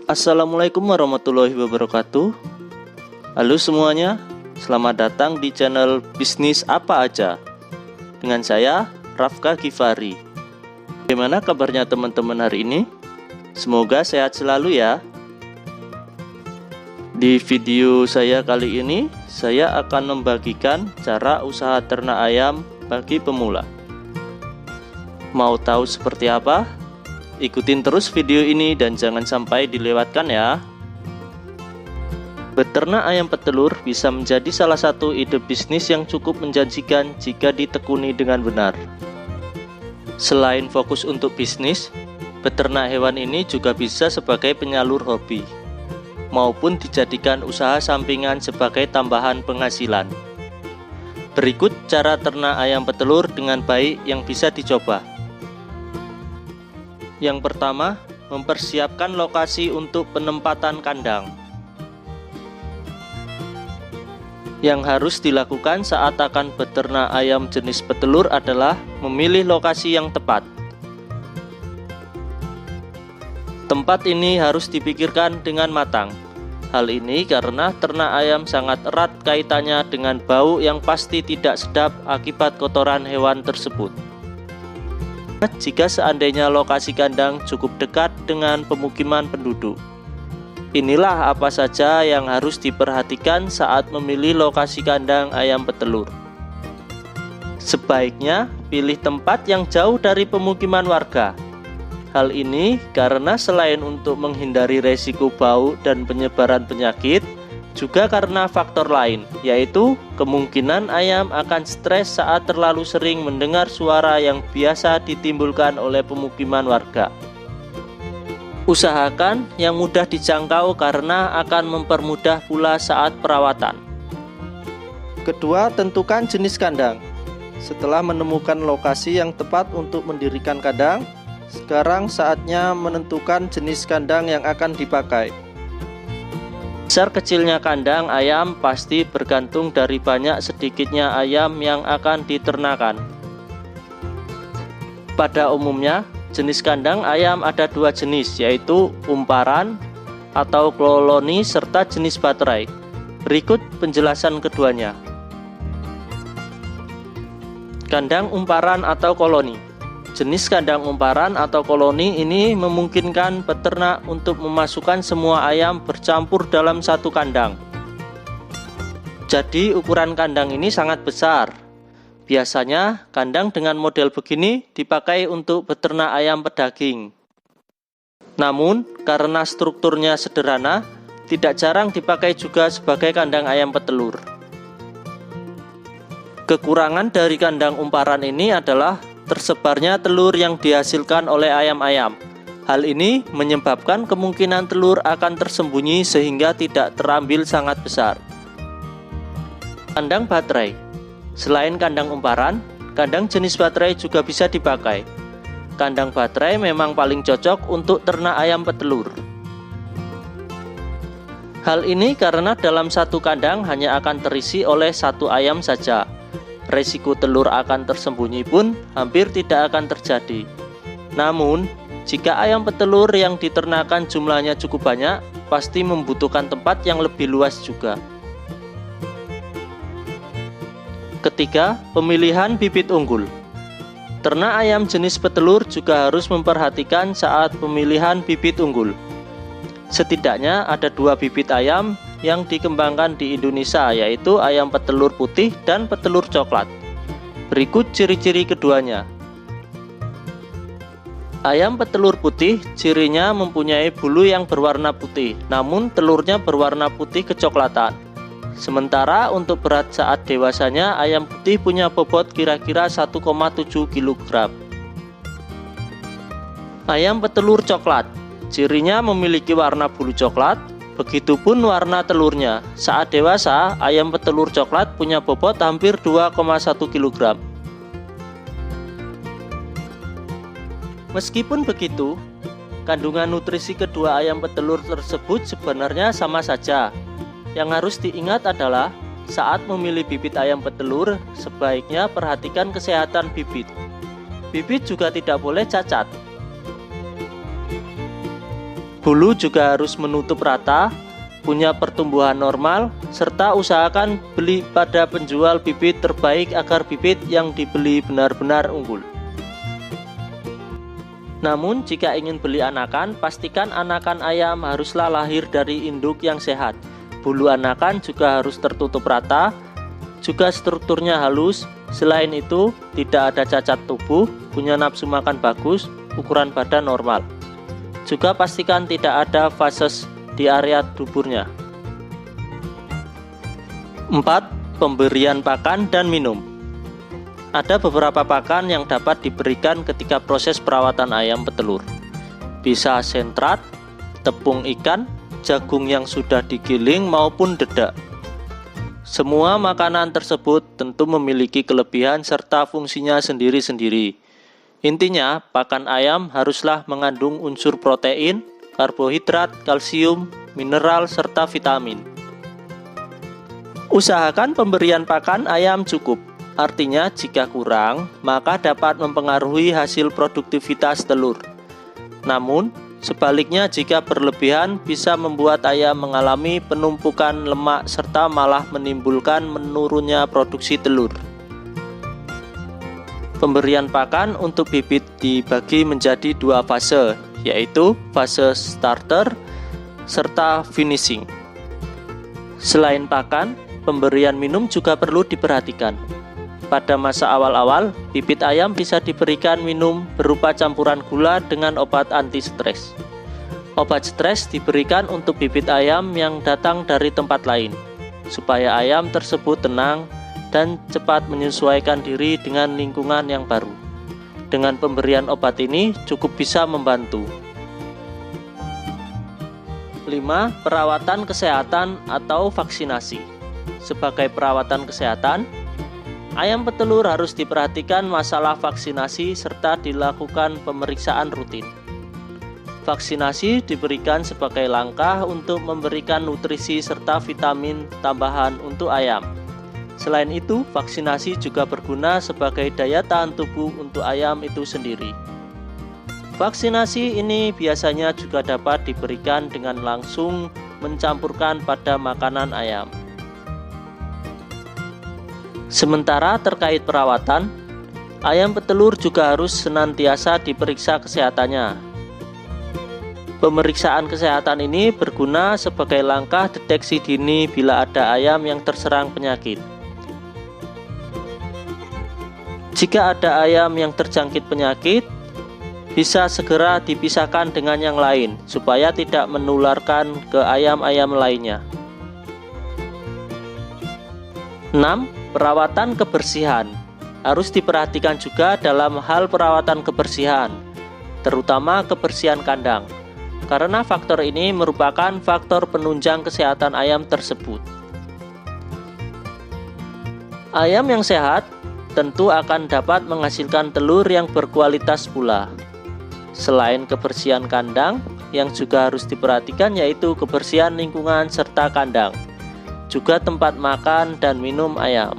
Assalamualaikum warahmatullahi wabarakatuh. Halo semuanya, selamat datang di channel Bisnis Apa Aja dengan saya, Rafka Gifari. Bagaimana kabarnya teman-teman hari ini? Semoga sehat selalu ya. Di video saya kali ini, saya akan membagikan cara usaha ternak ayam bagi pemula. Mau tahu seperti apa? Ikutin terus video ini dan jangan sampai dilewatkan ya. Beternak ayam petelur bisa menjadi salah satu ide bisnis yang cukup menjanjikan jika ditekuni dengan benar. Selain fokus untuk bisnis, beternak hewan ini juga bisa sebagai penyalur hobi, maupun dijadikan usaha sampingan sebagai tambahan penghasilan. Berikut cara ternak ayam petelur dengan baik yang bisa dicoba. Yang pertama, mempersiapkan lokasi untuk penempatan kandang. Yang harus dilakukan saat akan beternak ayam jenis petelur adalah memilih lokasi yang tepat. Tempat ini harus dipikirkan dengan matang. Hal ini karena ternak ayam sangat erat kaitannya dengan bau yang pasti tidak sedap akibat kotoran hewan tersebut. Jika seandainya lokasi kandang cukup dekat dengan pemukiman penduduk, inilah apa saja yang harus diperhatikan saat memilih lokasi kandang ayam petelur. Sebaiknya pilih tempat yang jauh dari pemukiman warga. Hal ini karena selain untuk menghindari resiko bau dan penyebaran penyakit, juga karena faktor lain, yaitu kemungkinan ayam akan stres saat terlalu sering mendengar suara yang biasa ditimbulkan oleh pemukiman warga. Usahakan yang mudah dijangkau karena akan mempermudah pula saat perawatan. Kedua, tentukan jenis kandang. Setelah menemukan lokasi yang tepat untuk mendirikan kandang, sekarang saatnya menentukan jenis kandang yang akan dipakai. Besar kecilnya kandang ayam pasti bergantung dari banyak sedikitnya ayam yang akan diternakan. Pada umumnya, jenis kandang ayam ada dua jenis, yaitu umparan atau koloni serta jenis baterai. Berikut penjelasan keduanya. Kandang umparan atau koloni. Jenis kandang umparan atau koloni ini memungkinkan peternak untuk memasukkan semua ayam bercampur dalam satu kandang. Jadi ukuran kandang ini sangat besar. Biasanya kandang dengan model begini dipakai untuk beternak ayam pedaging. Namun karena strukturnya sederhana, tidak jarang dipakai juga sebagai kandang ayam petelur. Kekurangan dari kandang umparan ini adalah tersebarnya telur yang dihasilkan oleh ayam-ayam. Hal ini menyebabkan kemungkinan telur akan tersembunyi sehingga tidak terambil sangat besar. Kandang baterai. Selain kandang umparan, kandang jenis baterai juga bisa dipakai. Kandang baterai memang paling cocok untuk ternak ayam petelur. Hal ini karena dalam satu kandang hanya akan terisi oleh satu ayam saja. Resiko telur akan tersembunyi pun hampir tidak akan terjadi. Namun, jika ayam petelur yang diternakan jumlahnya cukup banyak, pasti membutuhkan tempat yang lebih luas juga. Ketiga, pemilihan bibit unggul. Ternak ayam jenis petelur juga harus memperhatikan saat pemilihan bibit unggul. Setidaknya ada dua bibit ayam yang dikembangkan di Indonesia, yaitu ayam petelur putih dan petelur coklat. Berikut ciri-ciri keduanya. Ayam petelur putih cirinya mempunyai bulu yang berwarna putih, namun telurnya berwarna putih kecoklatan. Sementara untuk berat saat dewasanya, ayam putih punya bobot kira-kira 1,7 kg. Ayam petelur coklat cirinya memiliki warna bulu coklat. Begitupun warna telurnya. Saat dewasa, ayam petelur coklat punya bobot hampir 2,1 kg. Meskipun begitu, kandungan nutrisi kedua ayam petelur tersebut sebenarnya sama saja. Yang harus diingat adalah saat memilih bibit ayam petelur, sebaiknya perhatikan kesehatan bibit. Bibit juga tidak boleh cacat. Bulu juga harus menutup rata, punya pertumbuhan normal, serta usahakan beli pada penjual bibit terbaik agar bibit yang dibeli benar-benar unggul. Namun jika ingin beli anakan, pastikan anakan ayam haruslah lahir dari induk yang sehat. Bulu anakan juga harus tertutup rata, juga strukturnya halus. Selain itu, tidak ada cacat tubuh, punya nafsu makan bagus, ukuran badan normal. Juga pastikan tidak ada vases di area duburnya. 4. Pemberian pakan dan minum. Ada beberapa pakan yang dapat diberikan ketika proses perawatan ayam petelur. Bisa sentrat, tepung ikan, jagung yang sudah digiling maupun dedak. Semua makanan tersebut tentu memiliki kelebihan serta fungsinya sendiri-sendiri. Intinya, pakan ayam haruslah mengandung unsur protein, karbohidrat, kalsium, mineral, serta vitamin. Usahakan pemberian pakan ayam cukup. Artinya, jika kurang, maka dapat mempengaruhi hasil produktivitas telur. Namun, sebaliknya jika berlebihan bisa membuat ayam mengalami penumpukan lemak serta malah menimbulkan menurunnya produksi telur. Pemberian pakan untuk bibit dibagi menjadi 2 fase, yaitu fase starter serta finishing. Selain pakan, pemberian minum juga perlu diperhatikan. Pada masa awal-awal, bibit ayam bisa diberikan minum berupa campuran gula dengan obat anti stres. Obat stres diberikan untuk bibit ayam yang datang dari tempat lain, supaya ayam tersebut tenang dan cepat menyesuaikan diri dengan lingkungan yang baru. Dengan pemberian obat ini cukup bisa membantu. 5. Perawatan kesehatan atau vaksinasi. Sebagai perawatan kesehatan, ayam petelur harus diperhatikan masalah vaksinasi serta dilakukan pemeriksaan rutin. Vaksinasi diberikan sebagai langkah untuk memberikan nutrisi serta vitamin tambahan untuk ayam. Selain itu, vaksinasi juga berguna sebagai daya tahan tubuh untuk ayam itu sendiri. Vaksinasi ini biasanya juga dapat diberikan dengan langsung mencampurkan pada makanan ayam. Sementara terkait perawatan, ayam petelur juga harus senantiasa diperiksa kesehatannya. Pemeriksaan kesehatan ini berguna sebagai langkah deteksi dini bila ada ayam yang terserang penyakit. Jika ada ayam yang terjangkit penyakit, bisa segera dipisahkan dengan yang lain supaya tidak menularkan ke ayam-ayam lainnya. 6. Perawatan kebersihan. Harus diperhatikan juga dalam hal perawatan kebersihan, terutama kebersihan kandang, karena faktor ini merupakan faktor penunjang kesehatan ayam tersebut. Ayam yang sehat tentu akan dapat menghasilkan telur yang berkualitas pula. Selain kebersihan kandang, yang juga harus diperhatikan yaitu kebersihan lingkungan serta kandang, juga tempat makan dan minum ayam.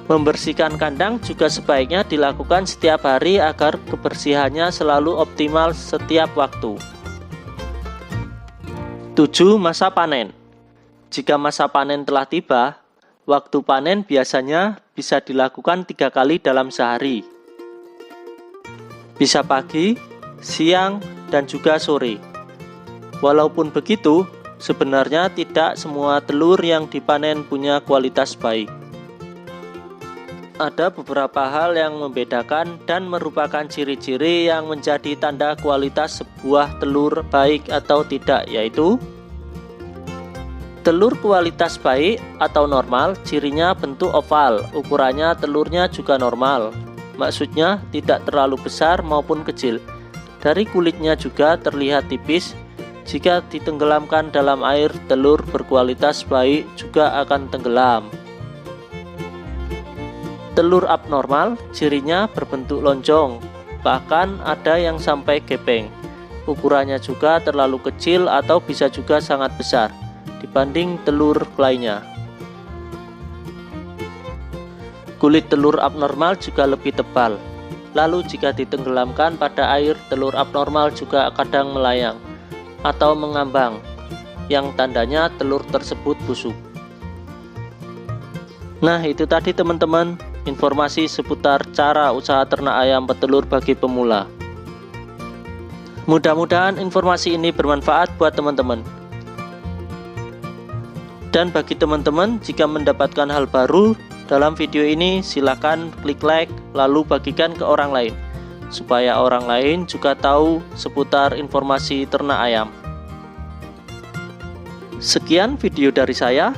Membersihkan kandang juga sebaiknya dilakukan setiap hari agar kebersihannya selalu optimal setiap waktu. 7. Masa panen. Jika masa panen telah tiba, waktu panen biasanya bisa dilakukan 3 kali dalam sehari. Bisa pagi, siang, dan juga sore. Walaupun begitu, sebenarnya tidak semua telur yang dipanen punya kualitas baik. Ada beberapa hal yang membedakan dan merupakan ciri-ciri yang menjadi tanda kualitas sebuah telur baik atau tidak, yaitu telur kualitas baik atau normal, cirinya bentuk oval, ukurannya telurnya juga normal. Maksudnya tidak terlalu besar maupun kecil. Dari kulitnya juga terlihat tipis. Jika ditenggelamkan dalam air, telur berkualitas baik juga akan tenggelam. Telur abnormal, cirinya berbentuk lonjong, bahkan ada yang sampai gepeng. Ukurannya juga terlalu kecil atau bisa juga sangat besar dibanding telur lainnya. Kulit telur abnormal juga lebih tebal. Lalu jika ditenggelamkan pada air, telur abnormal juga kadang melayang atau mengambang, yang tandanya telur tersebut busuk. Nah, itu tadi teman-teman, informasi seputar cara usaha ternak ayam petelur bagi pemula. Mudah-mudahan informasi ini bermanfaat buat teman-teman. Dan bagi teman-teman, jika mendapatkan hal baru dalam video ini, silakan klik like lalu bagikan ke orang lain supaya orang lain juga tahu seputar informasi ternak ayam. Sekian video dari saya.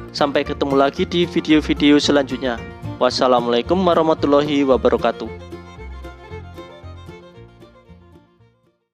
Sampai ketemu lagi di video-video selanjutnya. Wassalamualaikum warahmatullahi wabarakatuh.